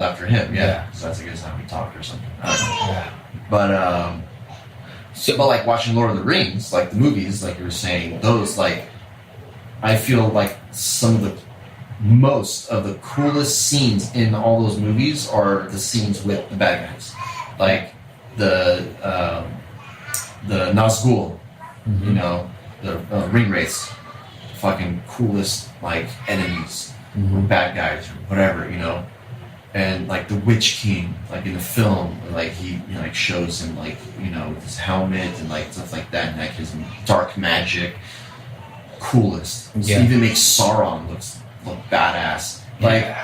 after him. Yeah, because that's I guess how we talked or something. I don't know. Yeah. But but like watching Lord of the Rings, like the movies, like you were saying, those like I feel like most of the coolest scenes in all those movies are the scenes with the bad guys, like the Nazgul, Mm-hmm. you know, the ring wraiths, fucking coolest like enemies, or bad guys or whatever, you know. And like the Witch King, like in the film, like he like shows him like, you know, with his helmet and like stuff like that, and like his dark magic, coolest. Yeah. So even makes Sauron look badass. Like,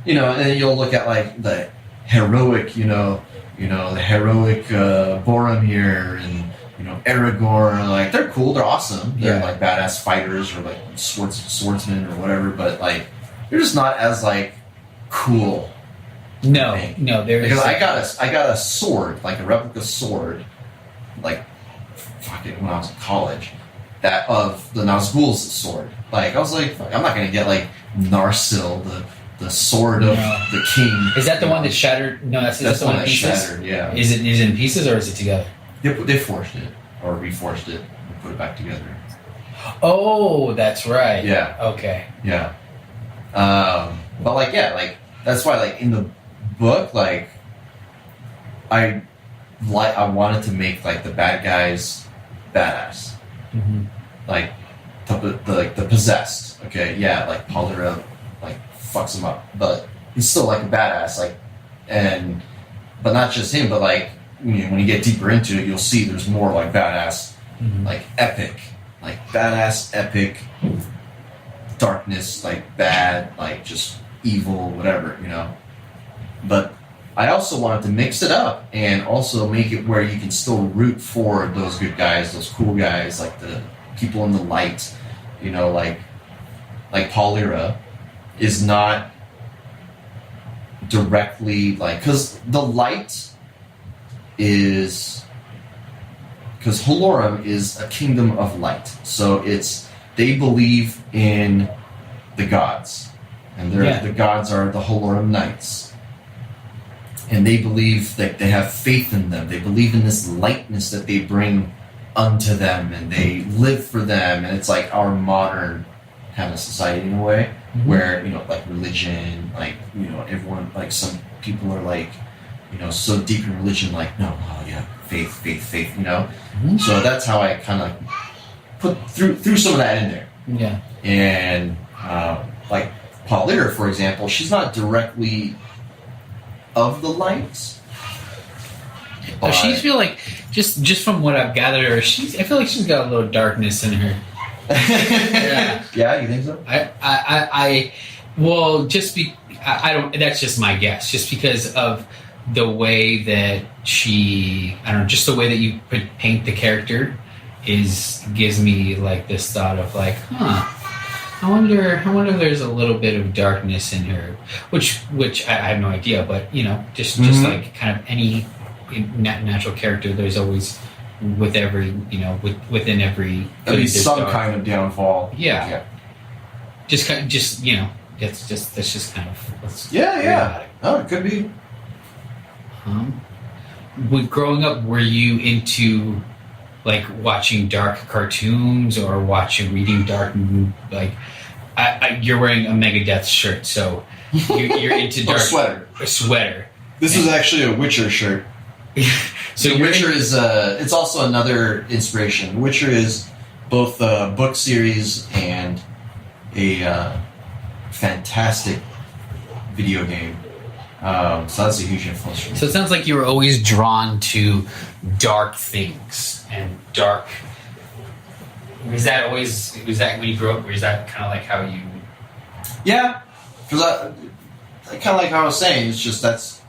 you know, and then you'll look at like the heroic, you know, the heroic Boromir and you know Aragorn. Like they're cool, they're awesome. They're like badass fighters or like swordsmen or whatever. But like they're just not as like cool. No, there is. Because I got a sword, like a replica sword, like fucking when I was in college, that of the Nazgul's sword. Like I was like, fuck, I'm not gonna get like Narsil, the sword of the king. Is that the one that shattered? No, that's the one that shattered. Yeah. Is it in pieces or is it together? They forged it or reforged it and put it back together. Oh, that's right. Yeah. Okay. Yeah. But like that's why like in the book like I wanted to make like the bad guys badass, like the possessed. Okay, yeah, like Polyra like fucks him up, but he's still like a badass. Like, but not just him, but like when you get deeper into it, you'll see there's more like badass, like epic, like badass epic darkness, like bad, like just evil, whatever, you know. But I also wanted to mix it up and also make it where you can still root for those good guys, those cool guys, like the people in the light, you know, like Polyra is not directly like, because the light is, because Halorum is a kingdom of light, so they believe in the gods, and the gods are the Halorum Knights. And they believe that they have faith in them. They believe in this lightness that they bring unto them, and they live for them. And it's like our modern kind of society in a way, where, you know, like religion, like, you know, everyone, like some people are like, you know, so deep in religion, like, no, oh yeah, faith, you know. So that's how I kind of put threw some of that in there. Yeah. And like Polyra, for example, she's not directly of the lights. Oh, she feel like just from what I've gathered, I feel like she's got a little darkness in her. Yeah, you think so? I don't. That's just my guess. Just because of the way that she, I don't know, just the way that you paint the character gives me like this thought of like, I wonder if there's a little bit of darkness in her, which I have no idea, but you know, just like kind of any natural character, there's always within every at least some kind of downfall. Yeah. Just you know, that's just kind of yeah. Oh, it could be. Growing up, were you into like watching dark cartoons or reading dark, like you're wearing a Megadeth shirt, so you're into dark a sweater. This is actually a Witcher shirt. So Witcher is it's also another inspiration. Witcher is both a book series and a fantastic video game. So that's a huge influence for me. So it sounds like you were always drawn to dark things and dark. Was that when you grew up, or is that kind of like how you? Yeah, because I kind of like how I was saying. It's just that's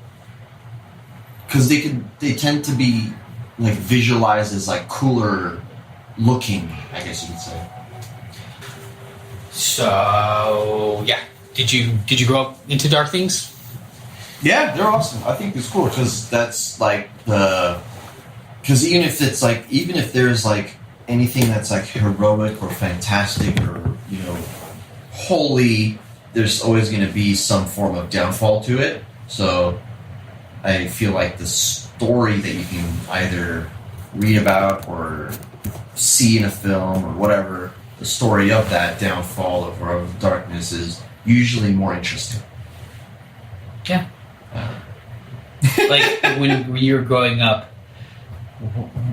because they tend to be like visualized as like cooler looking, I guess you could say. So yeah, did you grow up into dark things? Yeah, they're awesome. I think it's cool because that's like because even if there's like anything that's like heroic or fantastic or, you know, holy, there's always going to be some form of downfall to it. So I feel like the story that you can either read about or see in a film or whatever, the story of that downfall of World of Darkness is usually more interesting. Yeah. Like when you were growing up,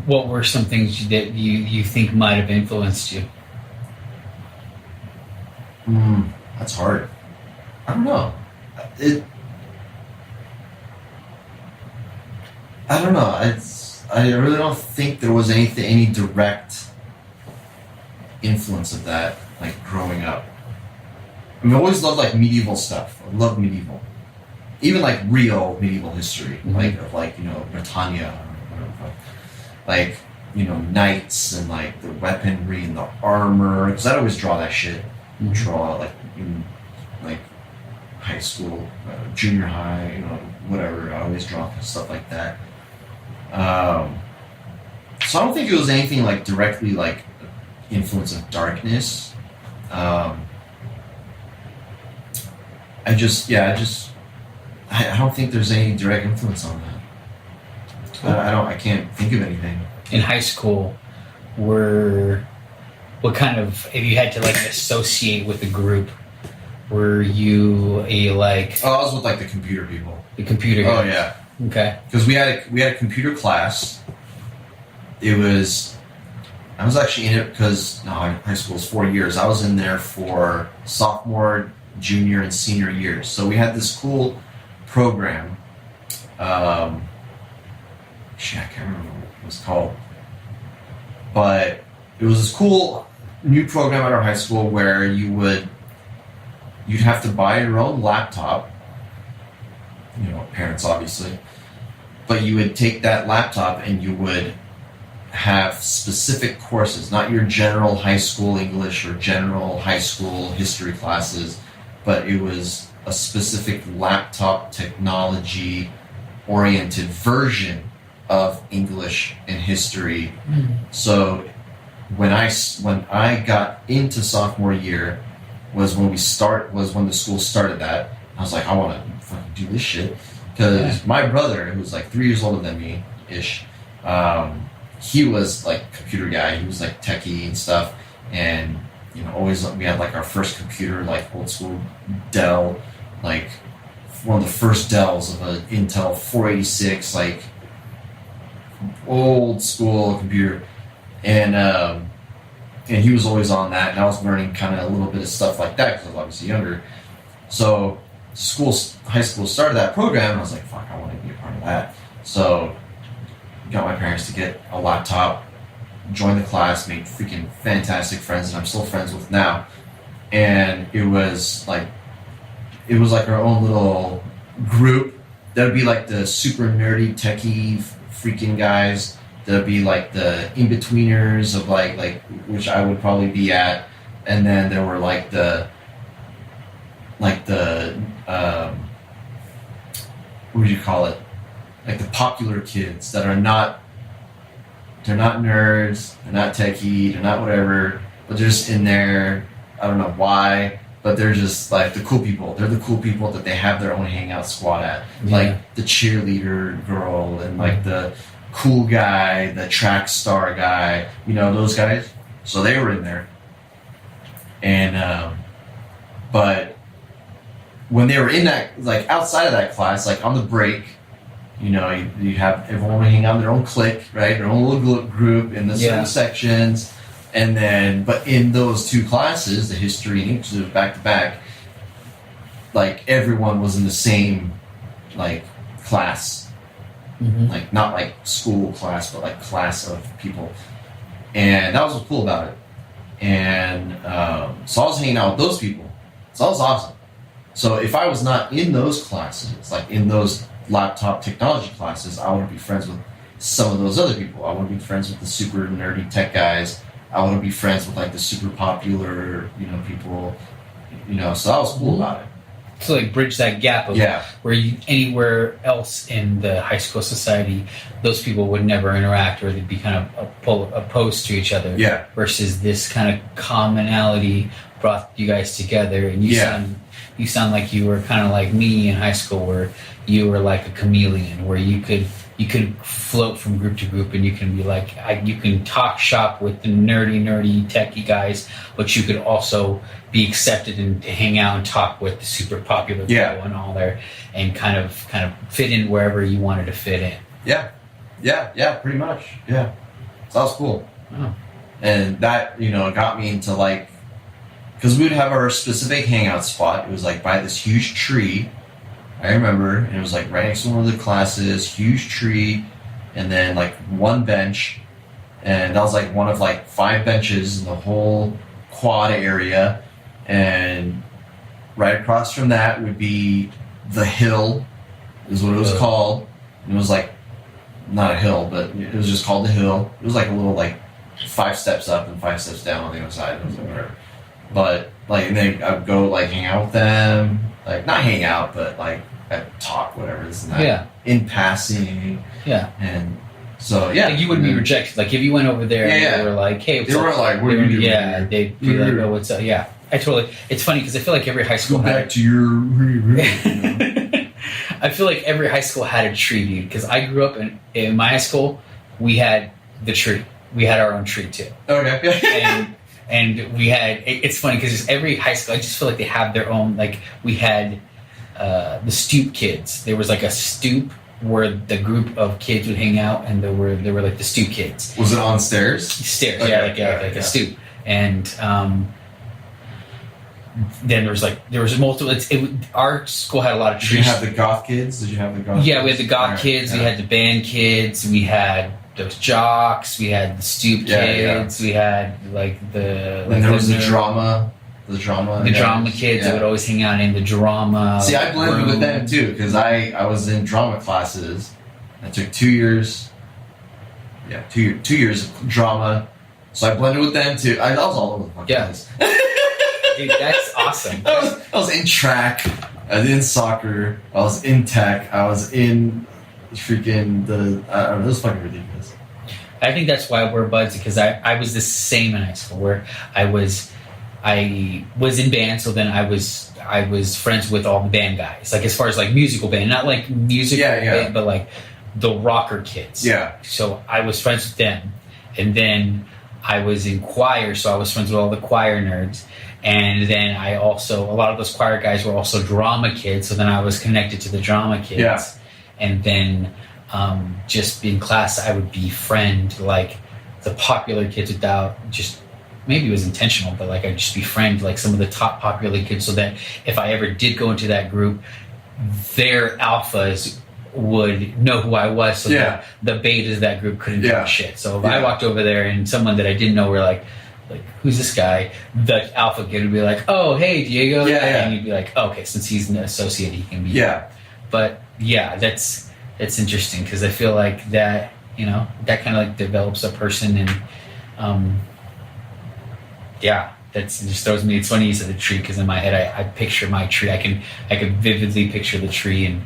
what were some things that you think might have influenced you? That's hard. I don't know. I don't know. I really don't think there was any direct influence of that, like growing up. I mean, I always loved like medieval stuff. I love medieval, even like real medieval history, like of like Britannia, or whatever, like knights and like the weaponry and the armor. Because I'd always draw that shit. Draw like in like high school, junior high, whatever. I always draw stuff like that. So I don't think it was anything like directly like influence of darkness. I don't think there's any direct influence on that. Cool. I can't think of anything. In high school, what kind of, if you had to like associate with a group, were you a like? Oh, I was with like the computer people. The computer guys. Oh yeah. Okay. Because we had a computer class. I was actually in it because high school is 4 years. I was in there for sophomore, junior, and senior years. So we had this cool program. I can't remember what it was called, but it was this cool new program at our high school where you'd have to buy your own laptop. Parents obviously, but you would take that laptop and you would have specific courses, not your general high school English or general high school history classes, but it was a specific laptop technology oriented version of English and history. So when I got into sophomore year was when the school started that. I was like, I want to fucking do this shit. Because my brother, who was like 3 years older than me, ish, he was like a computer guy. He was like techie and stuff. And, always we had like our first computer, like old school Dell, like one of the first Dells of an Intel 486, like old school computer. And he was always on that. And I was learning kind of a little bit of stuff like that because I was obviously younger. So high school started that program, and I was like, fuck, I want to be a part of that. So got my parents to get a laptop, joined the class, made freaking fantastic friends that I'm still friends with now. And it was like our own little group. There'd be like the super nerdy techie freaking guys. There'd be like the in-betweeners of like which I would probably be at. And then there were like the what would you call it? Like the popular kids that they're not nerds, they're not techie, they're not whatever, but they're just in there. I don't know why, but they're just like the cool people. They're the cool people that they have their own hangout squad at. Yeah. Like the cheerleader girl and like the cool guy, the track star guy, those guys. So they were in there. And, but when they were in that, like outside of that class, like on the break, you have everyone hang out in their own clique, right? Their own little group in the certain sections. And then, but in those two classes, the history and English, back to back, like everyone was in the same, like, class. Like, not like school class, but like class of people. And that was what's cool about it. And so I was hanging out with those people. So that was awesome. So if I was not in those classes, like in those laptop technology classes, I want to be friends with some of those other people. I want to be friends with the super nerdy tech guys. I want to be friends with like the super popular, people, so that was cool about it. So like bridge that gap of where anywhere else in the high school society, those people would never interact or they'd be kind of opposed to each other. Yeah. Versus this kind of commonality brought you guys together, and you sound you sound like you were kind of like me in high school, where you were like a chameleon, where you could float from group to group, and you can be like, you can talk shop with the nerdy techie guys, but you could also be accepted and hang out and talk with the super popular people and all there, and kind of fit in wherever you wanted to fit in. Yeah, pretty much. Yeah, so that was cool. Oh. And that, got me into like, because we would have our specific hangout spot. It was like by this huge tree. I remember, and it was like right next to one of the classes, huge tree, and then like one bench, and that was like one of like 5 benches in the whole quad area, and right across from that would be the hill, is what it was called. And it was like not a hill, but it was just called the hill. It was like a little like 5 steps up and 5 steps down on the other side. It was like whatever. But like, and then I would go like hang out with them, like not hang out, but like I'd talk, whatever this and that, in passing. And so like you wouldn't be rejected. Like if you went over there and they were like, "Hey, what's they weren't like, what are you doing?" Yeah, they'd be like, "Oh, what's up?" Yeah, I totally. It's funny because I feel like every high school back to your. I feel like every high school had a tree, dude. Because I grew up in my high school, we had the tree. We had our own tree too. Okay. and we had. It's funny because every high school, I just feel like they have their own. Like we had the stoop kids. There was like a stoop where the group of kids would hang out, and there were like the stoop kids. Was it on stairs? Stairs, like a stoop, and then there was multiple. Our school had a lot of trees. Did you have the goth kids? Yeah, we had the goth kids. We had the band kids. We had those jocks. We had the stoop kids. We had like the. And there was the drama. The drama kids that would always hang out in the drama. See, I blended with them too because I was in drama classes. I took 2 years. Yeah, 2 years of drama. So I blended with them too. I was all over the fucking place. Dude, that's awesome. I was in track. I was in soccer. I was in tech. I was in freaking I don't know. It was fucking ridiculous. I think that's why we're buds, because I was the same in high school, where I was in band, so then I was friends with all the band guys. Like as far as like musical band, not like musical band, but like the rocker kids. Yeah. So I was friends with them, and then I was in choir, so I was friends with all the choir nerds. And then a lot of those choir guys were also drama kids, so then I was connected to the drama kids. Yeah. And then just in class, I would befriend like the popular kids without just, maybe it was intentional, but like I'd just befriend like some of the top popular kids, so that if I ever did go into that group, their alphas would know who I was, so that the betas of that group couldn't do shit. So if I walked over there and someone that I didn't know were like, who's this guy? The alpha kid would be like, "Oh, hey, Diego," and you'd be like, oh, "Okay, since he's an associate, he can be." But that's interesting, because I feel like that that kind of like develops a person, and that just throws me. It's funny you said the tree, because in my head I picture my tree. I can vividly picture the tree and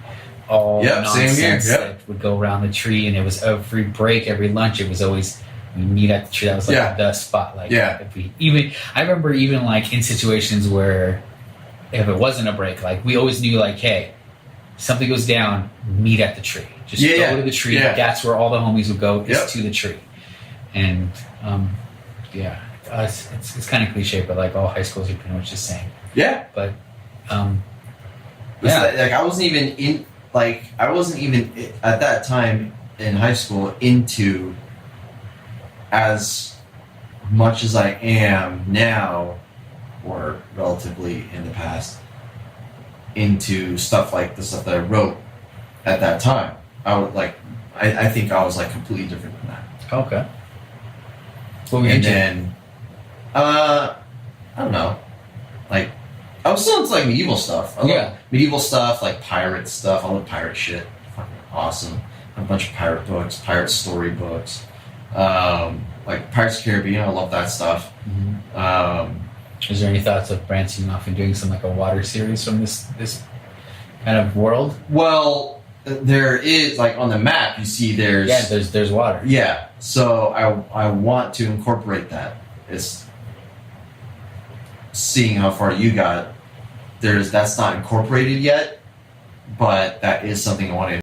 all nonsense that would go around the tree, and it was every break, every lunch, it was always. We meet at the tree. That was like the spot. Like if we I remember even like in situations where if it wasn't a break, like we always knew like, hey, something goes down, meet at the tree. Just go to the tree. That's where all the homies would go, is to the tree. And it's kind of cliche, but like all high schools are pretty much the same. Yeah. But like I wasn't even at that time in high school into as much as I am now, or relatively in the past, into stuff like the stuff that I wrote at that time. I think I was like completely different than that. Okay. What were you into? Then, I don't know. Like, I was still into like medieval stuff. I love medieval stuff, like pirate stuff. I love pirate shit. Fucking awesome. A bunch of pirate books, pirate story books. Like Pirates of the Caribbean, I love that stuff. Mm-hmm. Is there any thoughts of branching off and doing some like a water series from this kind of world? Well, there is, like on the map you see there's water. Yeah, so I want to incorporate that. It's seeing how far you got that's not incorporated yet, but that is something I wanted